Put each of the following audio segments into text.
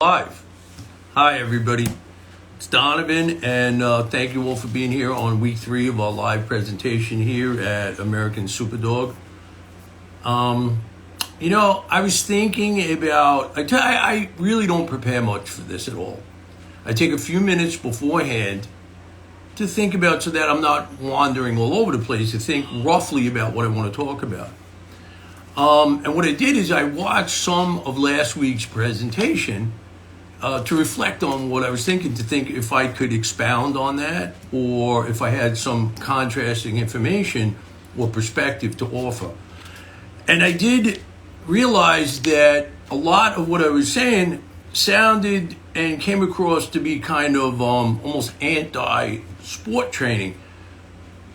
Live. Hi, everybody. It's Donovan, and thank you all for being here on week 3 of our live presentation here at American Superdog. I was thinking about, I really don't prepare much for this at all. I take a few minutes beforehand to think about so that I'm not wandering all over the place, to think roughly about what I want to talk about. And what I did is I watched some of last week's presentation to reflect on what I was thinking, to think if I could expound on that or if I had some contrasting information or perspective to offer. And I did realize that a lot of what I was saying sounded and came across to be kind of almost anti-sport training,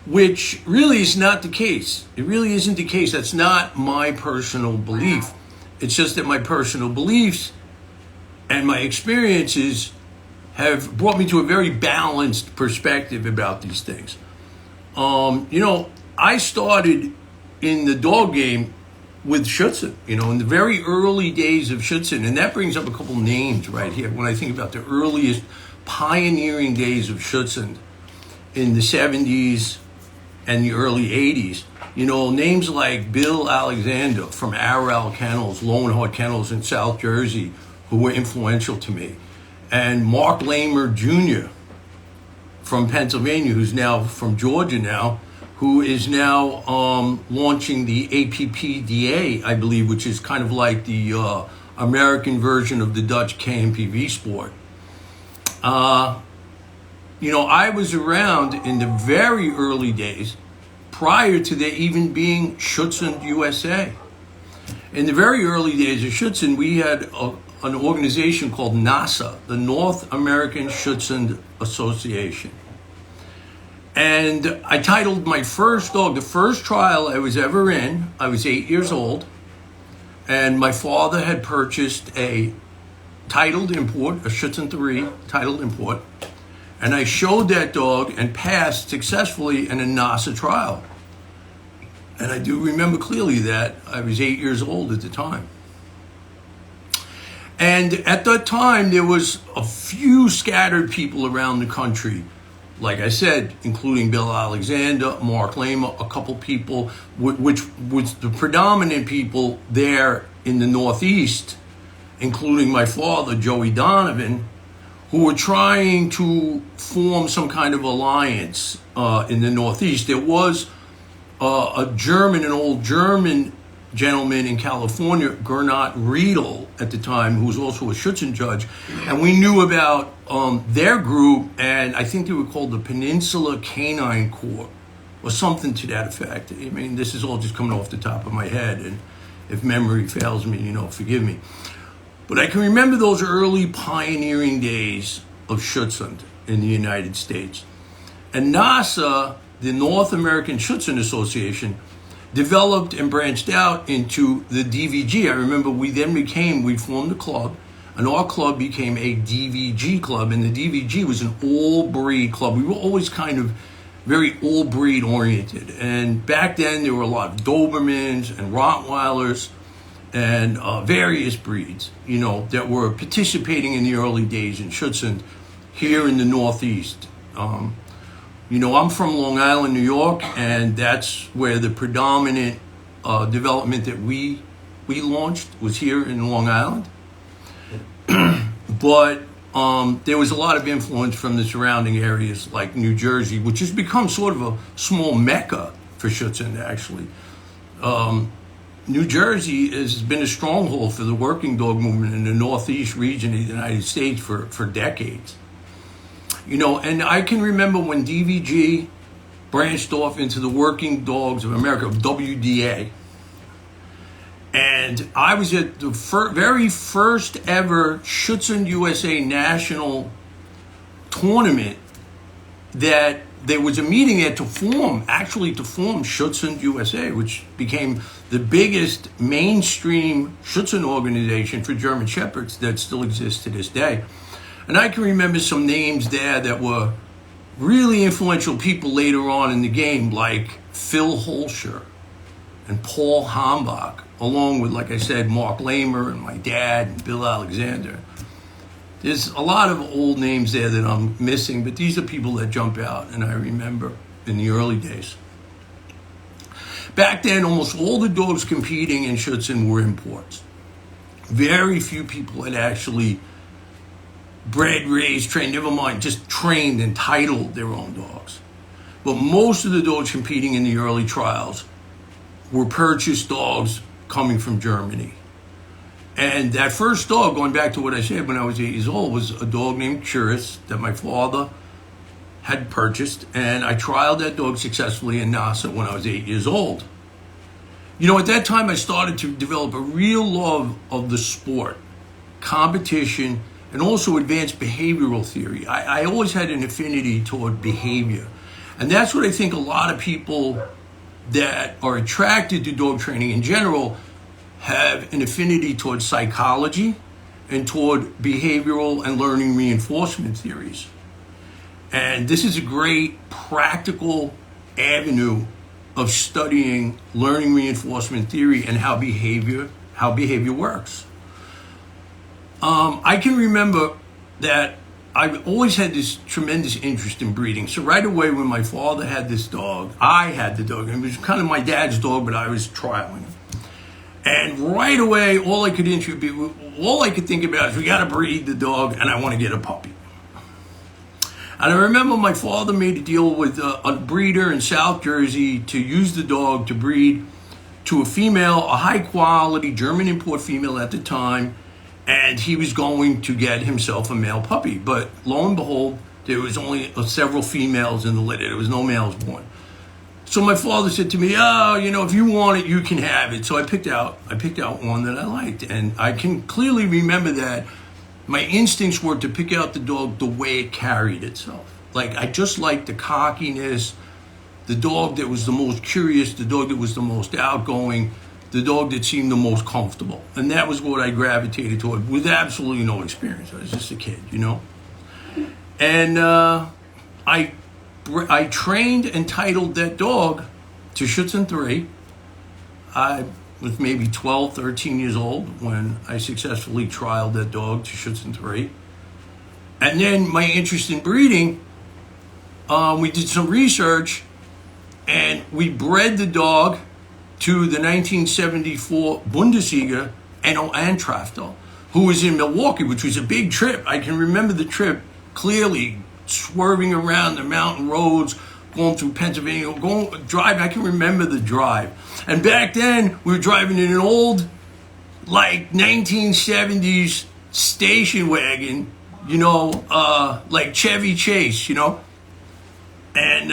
which really is not the case. It really isn't the case. That's not my personal belief. It's just that my personal beliefs and my experiences have brought me to a very balanced perspective about these things. I started in the dog game with Schutzhund, in the very early days of Schutzhund. And that brings up a couple names right here when I think about the earliest pioneering days of Schutzhund in the 70s and the early 80s. Names like Bill Alexander from Arral Kennels, Lowenhart Kennels in South Jersey, who were influential to me, and Mark Lamer Jr. from Pennsylvania, who's now from Georgia now, who is now launching the APPDA, I believe, which is kind of like the American version of the Dutch KNPV sport. I was around in the very early days prior to there even being Schutzhund USA. In the very early days of Schutzhund, we had an organization called NASA, the North American Schutzhund Association. And I titled my first dog, the first trial I was ever in, I was 8 years old, and my father had purchased a titled import, a Schutzhund 3 titled import, and I showed that dog and passed successfully in a NASA trial. And I do remember clearly that I was 8 years old at the time. And at that time, there was a few scattered people around the country, like I said, including Bill Alexander, Mark Lamer, a couple people, which was the predominant people there in the Northeast, including my father, Joey Donovan, who were trying to form some kind of alliance in the Northeast. There was an old German gentleman in California, Gernot Riedel, at the time, who was also a Schutzhund judge, and we knew about their group, and I think they were called the Peninsula Canine Corps, or something to that effect. I mean, this is all just coming off the top of my head, and if memory fails me, forgive me. But I can remember those early pioneering days of Schutzhund in the United States. And NASA, the North American Schutzhund Association, developed and branched out into the DVG. I remember we formed a club, and our club became a DVG club, and the DVG was an all-breed club. We were always kind of very all-breed oriented. And back then, there were a lot of Dobermans and Rottweilers and various breeds, that were participating in the early days in Schutzhund here in the Northeast. I'm from Long Island, New York, and that's where the predominant development that we launched was here in Long Island. But there was a lot of influence from the surrounding areas like New Jersey, which has become sort of a small mecca for Schutzhund, actually. New Jersey has been a stronghold for the working dog movement in the Northeast region of the United States for decades. And I can remember when DVG branched off into the Working Dogs of America, WDA. And I was at the very first ever Schutzhund USA national tournament that there was a meeting there to form Schutzhund USA, which became the biggest mainstream Schutzhund organization for German Shepherds that still exists to this day. And I can remember some names there that were really influential people later on in the game, like Phil Holscher and Paul Hambach, along with, like I said, Mark Lamer and my dad and Bill Alexander. There's a lot of old names there that I'm missing, but these are people that jump out and I remember in the early days. Back then, almost all the dogs competing in Schutzhund were imports. Very few people had actually bred, raised, trained, never mind, just trained and titled their own dogs. But most of the dogs competing in the early trials were purchased dogs coming from Germany. And that first dog, going back to what I said when I was 8 years old, was a dog named Churus that my father had purchased, and I trialed that dog successfully in Nassau when I was 8 years old. You know, at that time I started to develop a real love of the sport, competition, and also advanced behavioral theory. I always had an affinity toward behavior. And that's what I think a lot of people that are attracted to dog training in general have an affinity toward psychology and toward behavioral and learning reinforcement theories. And this is a great practical avenue of studying learning reinforcement theory and how behavior works. I can remember that I've always had this tremendous interest in breeding. So right away when my father had this dog, I had the dog. It was kind of my dad's dog, but I was trialing him. And right away, all I could think about is we got to breed the dog, and I want to get a puppy. And I remember my father made a deal with a breeder in South Jersey to use the dog to breed to a female, a high-quality German import female at the time, and he was going to get himself a male puppy. But lo and behold, there was only several females in the litter. There was no males born. So my father said to me, "Oh, you know, if you want it, you can have it." So I picked out one that I liked, and I can clearly remember that my instincts were to pick out the dog the way it carried itself. Like, I just liked the cockiness, the dog that was the most curious, the dog that was the most outgoing, the dog that seemed the most comfortable. And that was what I gravitated toward with absolutely no experience. I was just a kid, you know? And I trained and titled that dog to Schutzhund 3. I was maybe 12, 13 years old when I successfully trialed that dog to Schutzhund 3. And then my interest in breeding, we did some research and we bred the dog to the 1974 Bundesliga Enno Antraftel, who was in Milwaukee, which was a big trip. I can remember the trip clearly, swerving around the mountain roads, going through Pennsylvania, driving. I can remember the drive. And back then, we were driving in an old, like 1970s station wagon, you know, like Chevy Chase, you know. And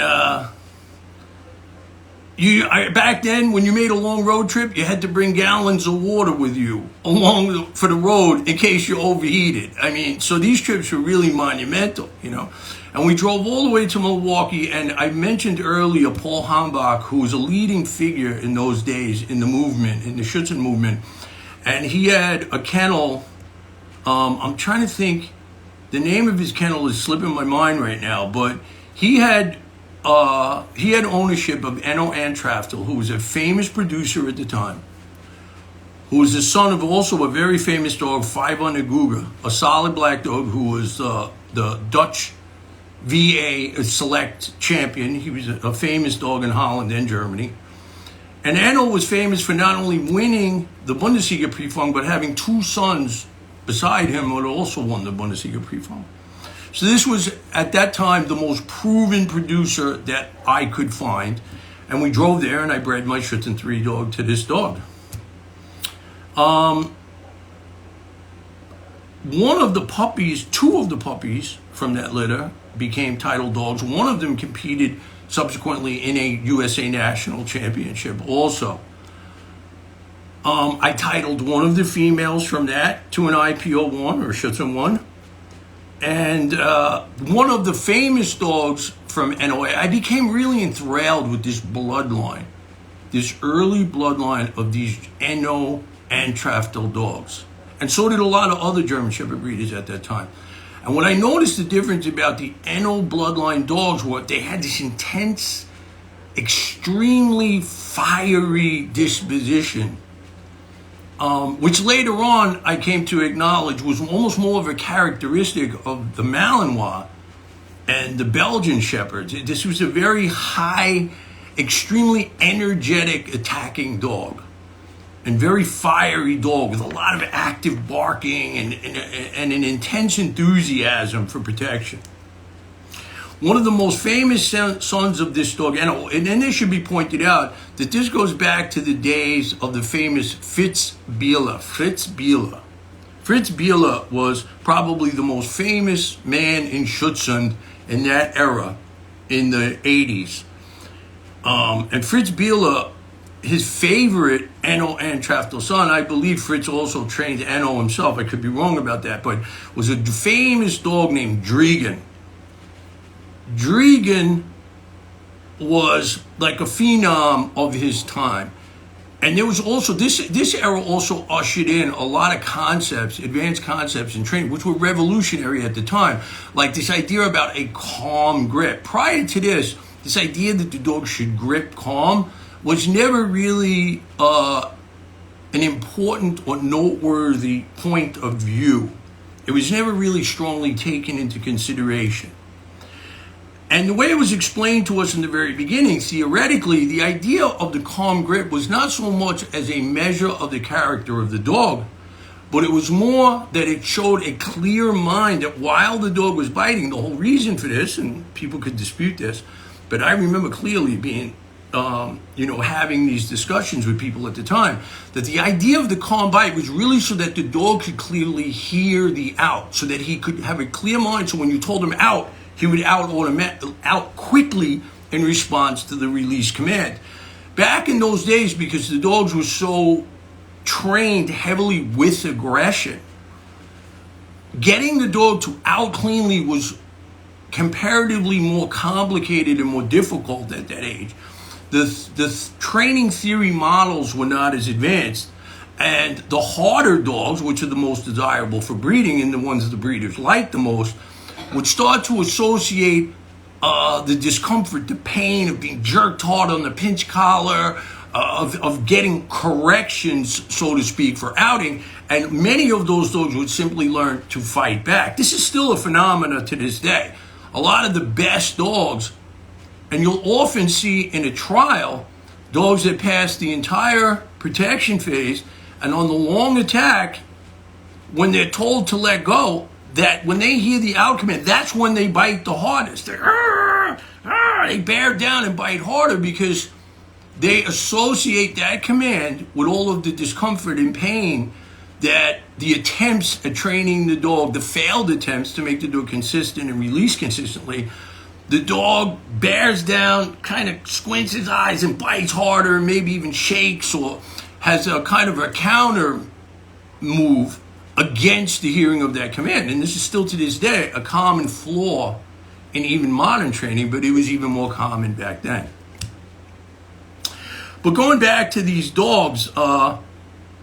back then, when you made a long road trip, you had to bring gallons of water with you for the road in case you overheated. I mean, so these trips were really monumental, you know. And we drove all the way to Milwaukee, and I mentioned earlier Paul Hambach, who was a leading figure in those days in the movement, in the Schutzhund movement. And he had a kennel. I'm trying to think, the name of his kennel is slipping my mind right now, but he had ownership of Enno Antraftel, who was a famous producer at the time, who was the son of also a very famous dog, Five-Under Guga, a solid black dog who was the Dutch VA select champion. He was a famous dog in Holland and Germany. And Enno was famous for not only winning the Bundesliga Prüfung, but having two sons beside him who had also won the Bundesliga Prüfung. So this was, at that time, the most proven producer that I could find. And we drove there, and I bred my Schutzhund 3 dog to this dog. Two of the puppies from that litter became title dogs. One of them competed subsequently in a USA National Championship also. I titled one of the females from that to an IPO 1 or Schutzhund 1. And one of the famous dogs from Enno, I became really enthralled with this bloodline, this early bloodline of these Enno Antraftel dogs. And so did a lot of other German Shepherd breeders at that time. And what I noticed the difference about the Enno bloodline dogs was they had this intense, extremely fiery disposition. which later on I came to acknowledge was almost more of a characteristic of the Malinois and the Belgian Shepherds. This was a very high, extremely energetic attacking dog, and very fiery dog with a lot of active barking and an intense enthusiasm for protection. One of the most famous sons of this dog, and then it should be pointed out that this goes back to the days of the famous Fritz Biela. Fritz Biela. Fritz Biela was probably the most famous man in Schutzhund in that era, in the 80s. And Fritz Biela, his favorite Enno Antraftel son, I believe Fritz also trained Enno himself, I could be wrong about that, but was a famous dog named Driegen. Driegen was like a phenom of his time. And there was also, this era also ushered in a lot of concepts, advanced concepts in training, which were revolutionary at the time. Like this idea about a calm grip. Prior to this idea that the dog should grip calm was never really an important or noteworthy point of view. It was never really strongly taken into consideration. And the way it was explained to us in the very beginning, theoretically, the idea of the calm grip was not so much as a measure of the character of the dog, but it was more that it showed a clear mind that while the dog was biting, the whole reason for this, and people could dispute this, but I remember clearly being, having these discussions with people at the time, that the idea of the calm bite was really so that the dog could clearly hear the out, so that he could have a clear mind, so when you told him out, he would out quickly in response to the release command. Back in those days, because the dogs were so trained heavily with aggression, getting the dog to out cleanly was comparatively more complicated and more difficult at that age. The training theory models were not as advanced, and the harder dogs, which are the most desirable for breeding and the ones that the breeders like the most, would start to associate the discomfort, the pain of being jerked hard on the pinch collar, of getting corrections, so to speak, for outing. And many of those dogs would simply learn to fight back. This is still a phenomenon to this day. A lot of the best dogs, and you'll often see in a trial, dogs that pass the entire protection phase, and on the long attack, when they're told to let go, that when they hear the out command, that's when they bite the hardest. They bear down and bite harder because they associate that command with all of the discomfort and pain that the attempts at training the dog, the failed attempts to make the dog consistent and release consistently, the dog bears down, kind of squints his eyes and bites harder, maybe even shakes or has a kind of a counter move against the hearing of that command. And this is still to this day a common flaw in even modern training, but it was even more common back then. But going back to these dogs,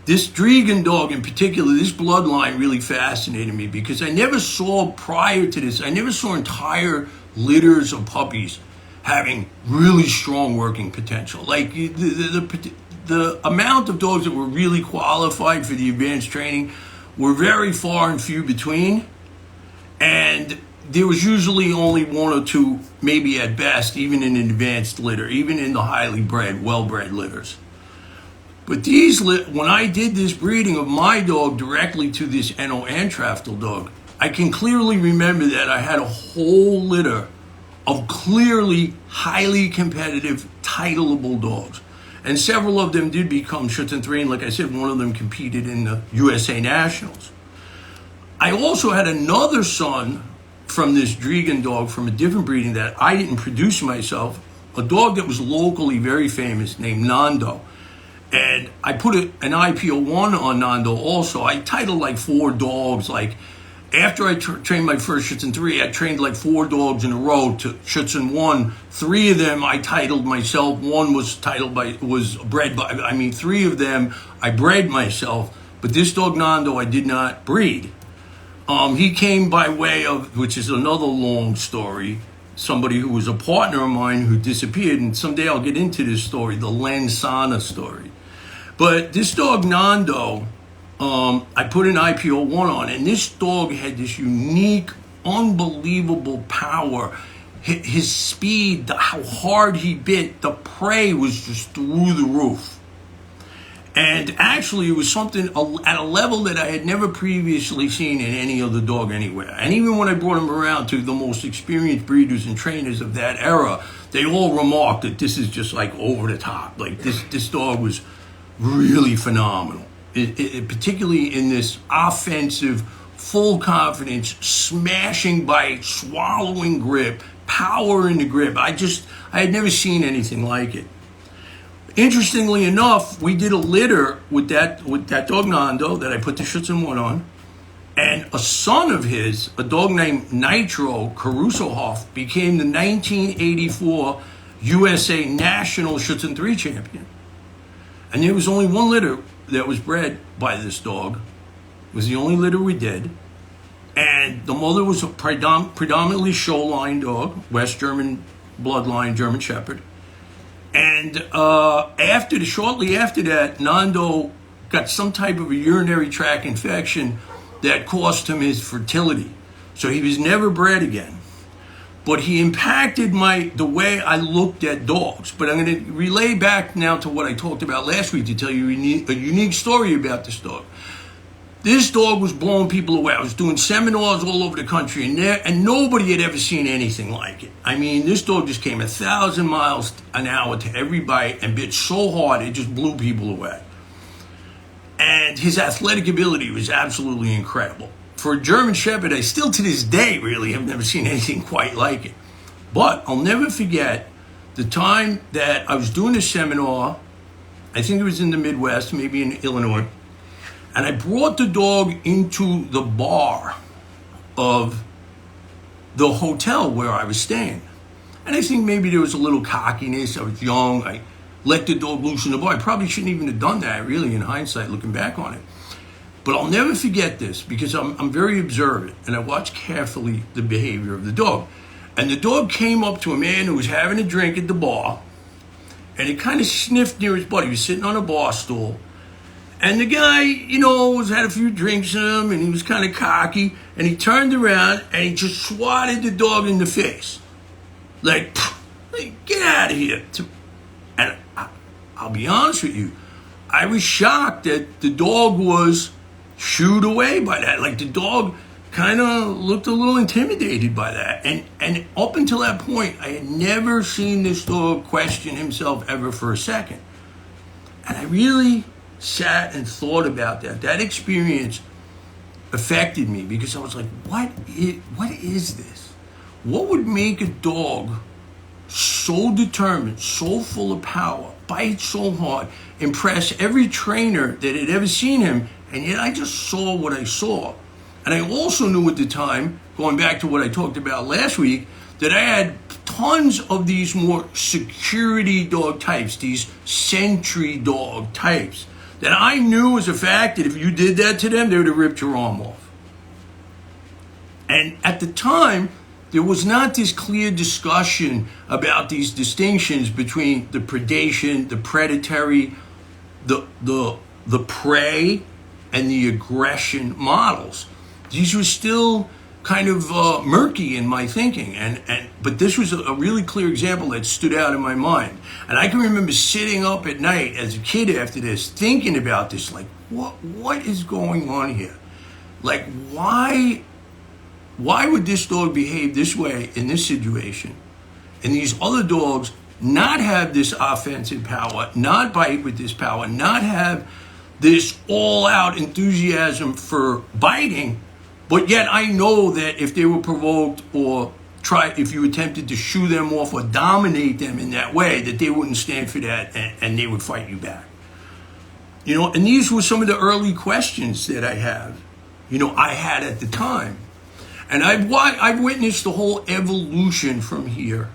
this Driegen dog in particular, this bloodline really fascinated me because I never saw prior to this, I never saw entire litters of puppies having really strong working potential. Like the amount of dogs that were really qualified for the advanced training were very far and few between, and there was usually only one or two, maybe at best, even in an advanced litter, even in the highly bred, well-bred litters. But when I did this breeding of my dog directly to this Enno Antraftel dog, I can clearly remember that I had a whole litter of clearly highly competitive, titleable dogs. And several of them did become Schutzhund 3, and like I said, one of them competed in the USA Nationals. I also had another son from this Driegen dog from a different breeding that I didn't produce myself, a dog that was locally very famous named Nando. And I put an IPO1 on Nando also. I titled like 4 dogs. Like after I trained my first Schutzhund 3, I trained like 4 dogs in a row to Schutzhund 1. 3 of them I titled myself. 1 was bred by, 3 of them I bred myself. But this dog Nando I did not breed. He came by way of, which is another long story, somebody who was a partner of mine who disappeared, and someday I'll get into this story, the Len Sana story. But this dog Nando, I put an IPO1 on, and this dog had this unique, unbelievable power. His speed, how hard he bit, the prey was just through the roof. And actually, it was something at a level that I had never previously seen in any other dog anywhere. And even when I brought him around to the most experienced breeders and trainers of that era, they all remarked that this is just like over the top. Like this dog was really phenomenal. Particularly in this offensive, full confidence, smashing bite, swallowing grip, power in the grip. I had never seen anything like it. Interestingly enough, we did a litter with that dog Nando that I put the Schützenhund on, and a son of his, a dog named Nitro Caruso-Hoff, became the 1984 USA National Schützen 3 champion. And there was only one litter that was bred by this dog. It was the only litter we did. And the mother was a predominantly show line dog, West German bloodline, German Shepherd. And shortly after that, Nando got some type of a urinary tract infection that cost him his fertility. So he was never bred again. But he impacted the way I looked at dogs. But I'm going to relay back now to what I talked about last week to tell you a unique story about this dog. This dog was blowing people away. I was doing seminars all over the country, and nobody had ever seen anything like it. I mean, this dog just came 1,000 miles an hour to every bite and bit so hard it just blew people away. And his athletic ability was absolutely incredible. For a German Shepherd, I still to this day really have never seen anything quite like it. But I'll never forget the time that I was doing a seminar, I think it was in the Midwest, maybe in Illinois, and I brought the dog into the bar of the hotel where I was staying. And I think maybe there was a little cockiness. I was young. I let the dog loose in the bar. I probably shouldn't even have done that, really, in hindsight, looking back on it. But I'll never forget this because I'm very observant and I watch carefully the behavior of the dog. And the dog came up to a man who was having a drink at the bar, and it kind of sniffed near his butt. He was sitting on a bar stool. And the guy, had a few drinks in him, and he was kind of cocky, and he turned around and he just swatted the dog in the face. Like, get out of here. And I'll be honest with you, I was shocked that the dog was shooed away by that. Like, the dog kind of looked a little intimidated by that. And up until that point, I had never seen this dog question himself ever for a second. And I really sat and thought about that. That experience affected me because I was like, what is this? What would make a dog so determined, so full of power, bite so hard, impress every trainer that had ever seen him, and yet I just saw what I saw. And I also knew at the time, going back to what I talked about last week, that I had tons of these more security dog types, these sentry dog types, that I knew as a fact that if you did that to them, they would have ripped your arm off. And at the time, there was not this clear discussion about these distinctions between the predation, the predatory, the prey, and the aggression models. These were still kind of murky in my thinking, but this was a really clear example that stood out in my mind. And I can remember sitting up at night as a kid after this, thinking about this, like, what is going on here? Like, why would this dog behave this way in this situation, and these other dogs not have this offensive power, not bite with this power, not have this all-out enthusiasm for biting? But yet I know that if they were provoked or if you attempted to shoo them off or dominate them in that way, that they wouldn't stand for that and they would fight you back. And these were some of the early questions that I had at the time. And I've witnessed the whole evolution from here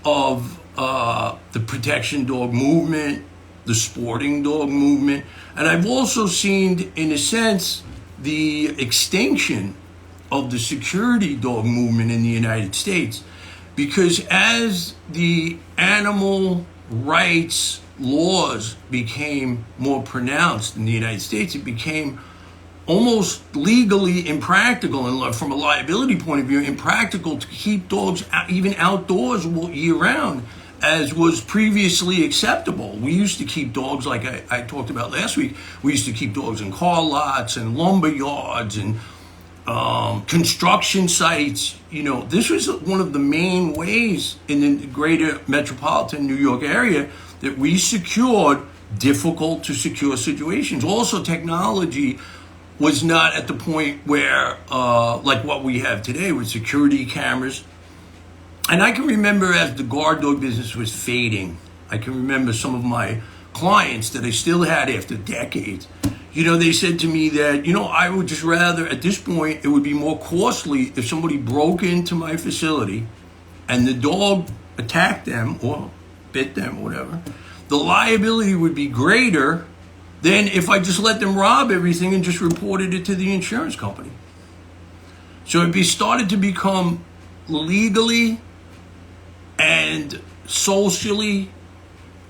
of the protection dog movement, the sporting dog movement, and I've also seen, in a sense, the extinction of the security dog movement in the United States, because as the animal rights laws became more pronounced in the United States, it became almost legally impractical, and from a liability point of view, impractical to keep dogs even outdoors year round, as was previously acceptable. We used to keep dogs, like I talked about last week, we used to keep dogs in car lots and lumber yards and construction sites. This was one of the main ways in the greater metropolitan New York area that we secured difficult to secure situations. Also, technology was not at the point where, like what we have today with security cameras. And I can remember as the guard dog business was fading, I can remember some of my clients that I still had after decades, they said to me that, I would just rather, at this point, it would be more costly if somebody broke into my facility and the dog attacked them or bit them, whatever. The liability would be greater than if I just let them rob everything and just reported it to the insurance company. So it started to become legally and socially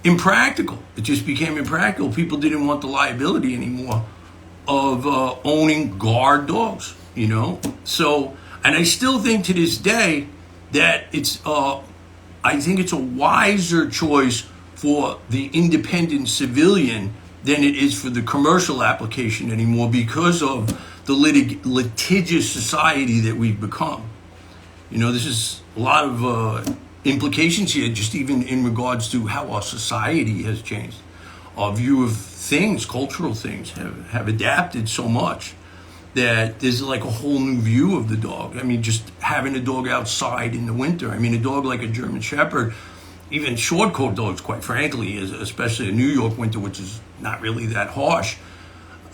impractical. It just became impractical. People didn't want the liability anymore of owning guard dogs, So, and I still think to this day that I think it's a wiser choice for the independent civilian than it is for the commercial application anymore, because of the litigious society that we've become. This is a lot of implications here, just even in regards to how our society has changed. Our view of things, cultural things, have adapted so much that there's like a whole new view of the dog. I mean, just having a dog outside in the winter. I mean, a dog like a German Shepherd, even short-coat dogs, quite frankly, especially a New York winter, which is not really that harsh.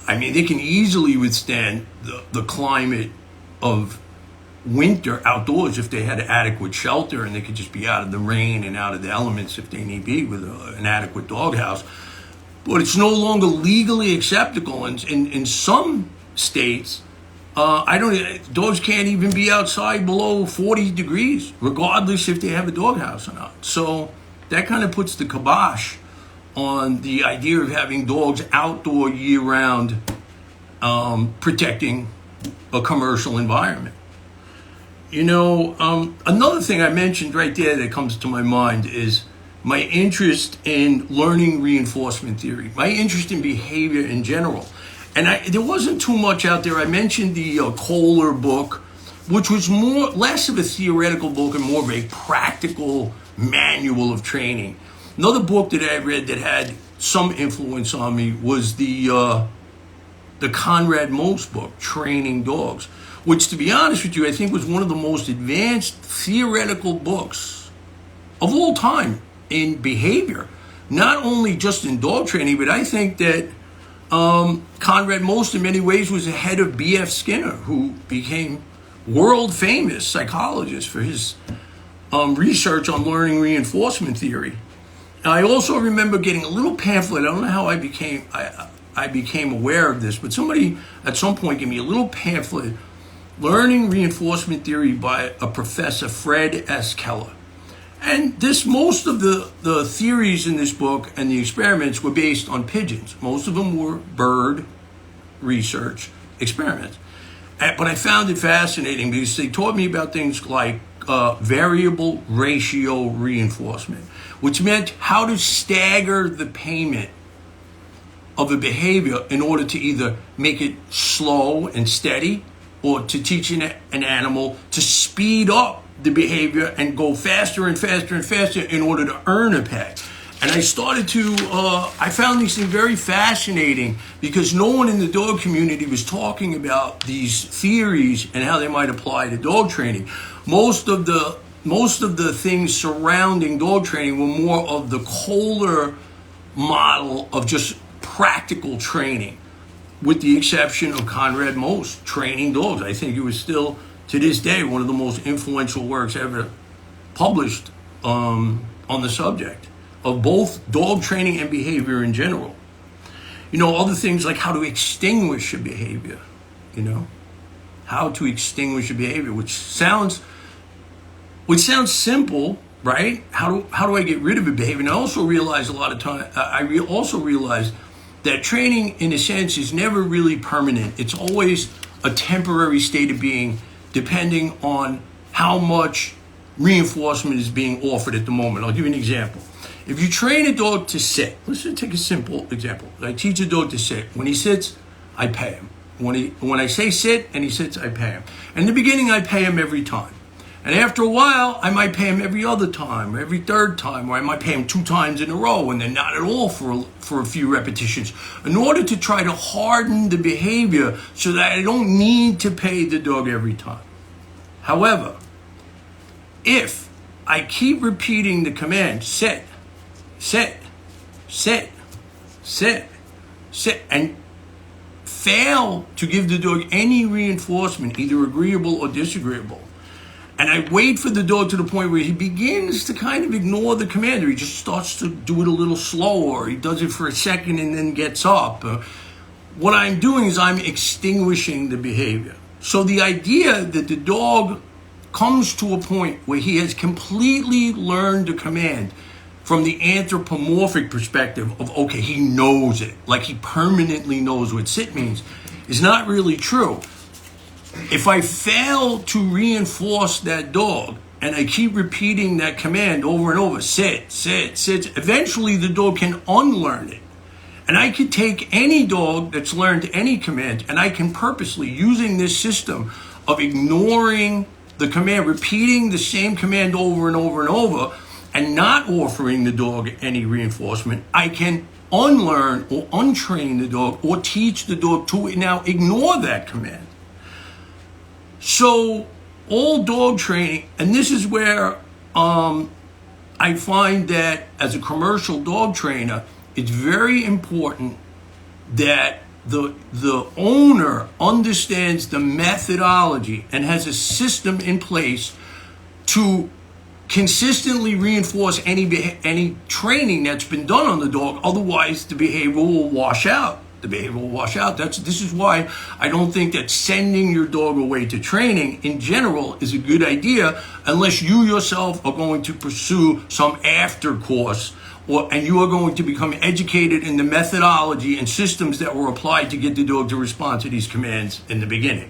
I mean, they can easily withstand the climate of winter outdoors if they had adequate shelter, and they could just be out of the rain and out of the elements if they need be with an adequate doghouse. But it's no longer legally acceptable in some states. Dogs can't even be outside below 40 degrees, regardless if they have a doghouse or not. So that kind of puts the kibosh on the idea of having dogs outdoor year-round, protecting a commercial environment. Another thing I mentioned right there that comes to my mind is my interest in learning reinforcement theory, my interest in behavior in general. And there wasn't too much out there. I mentioned the Kohler book, which was less of a theoretical book and more of a practical manual of training. Another book that I read that had some influence on me was the Conrad Most book, Training Dogs, which, to be honest with you, I think was one of the most advanced theoretical books of all time in behavior, not only just in dog training, but I think that Conrad Most in many ways was ahead of B.F. Skinner, who became world famous psychologist for his research on learning reinforcement theory. And I also remember getting a little pamphlet. I don't know how I became aware of this, but somebody at some point gave me a little pamphlet, Learning Reinforcement Theory, by a professor, Fred S. Keller. And most of the theories in this book and the experiments were based on pigeons. Most of them were bird research experiments. But I found it fascinating because they taught me about things like variable ratio reinforcement, which meant how to stagger the payment of a behavior in order to either make it slow and steady, or to teach an animal to speed up the behavior and go faster and faster and faster in order to earn a pet. And I found these things very fascinating because no one in the dog community was talking about these theories and how they might apply to dog training. Most of the things surrounding dog training were more of the Kohler model of just practical training, with the exception of Conrad Most, Training Dogs. I think it was still, to this day, one of the most influential works ever published on the subject of both dog training and behavior in general. Other things like how to extinguish a behavior, how to extinguish a behavior, which sounds simple, right? How do I get rid of a behavior? And I also realize a lot of time. Also realize that training, in a sense, is never really permanent. It's always a temporary state of being, depending on how much reinforcement is being offered at the moment. I'll give you an example. If you train a dog to sit, let's just take a simple example. I teach a dog to sit. When he sits, I pay him. When I say sit and he sits, I pay him. In the beginning, I pay him every time. And after a while, I might pay him every other time, or every third time, or I might pay him 2 times in a row, and then not at all for a few repetitions, in order to try to harden the behavior so that I don't need to pay the dog every time. However, if I keep repeating the command, sit, sit, sit, sit, sit, and fail to give the dog any reinforcement, either agreeable or disagreeable, and I wait for the dog to the point where he begins to kind of ignore the command, or he just starts to do it a little slower, he does it for a second and then gets up. What I'm doing is I'm extinguishing the behavior. So the idea that the dog comes to a point where he has completely learned the command from the anthropomorphic perspective of, okay, he knows it, like he permanently knows what sit means, is not really true. If I fail to reinforce that dog and I keep repeating that command over and over, sit, sit, sit, eventually the dog can unlearn it. And I could take any dog that's learned any command, and I can purposely, using this system of ignoring the command, repeating the same command over and over and over, and not offering the dog any reinforcement, I can unlearn or untrain the dog or teach the dog to now ignore that command. So all dog training, and this is where I find that as a commercial dog trainer, it's very important that the owner understands the methodology and has a system in place to consistently reinforce any training that's been done on the dog. Otherwise, the behavior will wash out. This is why I don't think that sending your dog away to training in general is a good idea, unless you yourself are going to pursue some after course, and you are going to become educated in the methodology and systems that were applied to get the dog to respond to these commands in the beginning.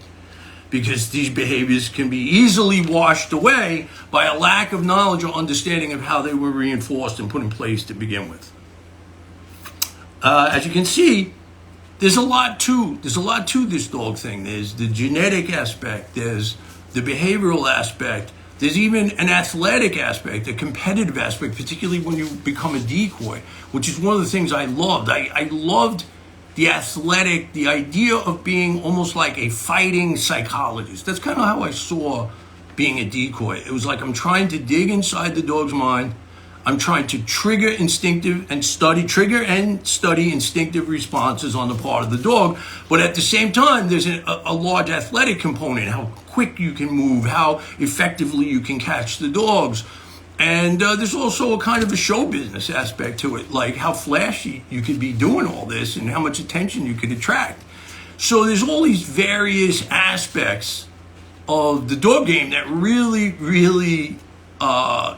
Because these behaviors can be easily washed away by a lack of knowledge or understanding of how they were reinforced and put in place to begin with. As you can see, there's a lot to this dog thing. There's the genetic aspect, there's the behavioral aspect, there's even an athletic aspect, a competitive aspect, particularly when you become a decoy, which is one of the things I loved. I loved the athletic, the idea of being almost like a fighting psychologist. That's kind of how I saw being a decoy. It was like I'm trying to dig inside the dog's mind. I'm trying to trigger and study instinctive responses on the part of the dog. But at the same time, there's a large athletic component, how quick you can move, how effectively you can catch the dogs. And there's also a kind of a show business aspect to it, like how flashy you could be doing all this and how much attention you could attract. So there's all these various aspects of the dog game that really, really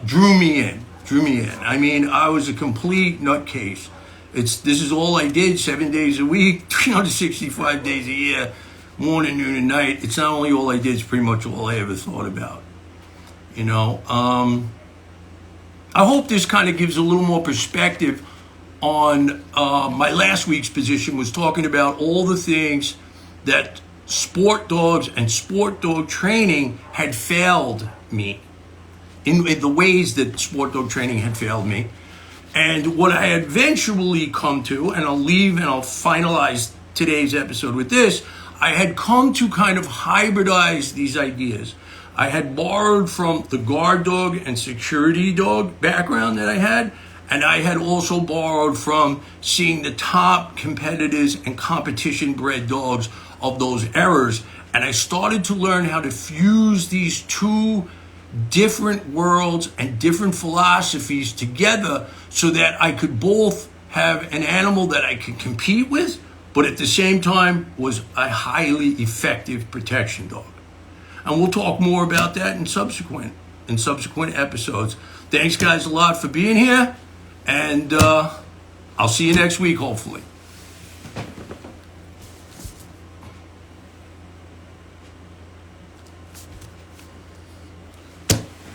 drew me in. I mean, I was a complete nutcase. This is all I did 7 days a week, 365 days a year, morning, noon, and night. It's not only all I did, it's pretty much all I ever thought about. I hope this kind of gives a little more perspective on my last week's position, was talking about all the things that sport dogs and sport dog training had failed me. In the ways that sport dog training had failed me. And what I had eventually come to, and I'll finalize today's episode with this, I had come to kind of hybridize these ideas. I had borrowed from the guard dog and security dog background that I had, and I had also borrowed from seeing the top competitors and competition bred dogs of those eras. And I started to learn how to fuse these two different worlds and different philosophies together so that I could both have an animal that I could compete with, but at the same time was a highly effective protection dog. And we'll talk more about that in subsequent in subsequent episodes. Thanks, guys, a lot for being here, and I'll see you next week, hopefully.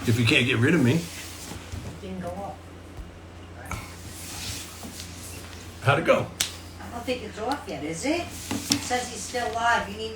If you can't get rid of me. Didn't go up. How'd it go? I don't think it's off yet, is it? It says he's still live. You need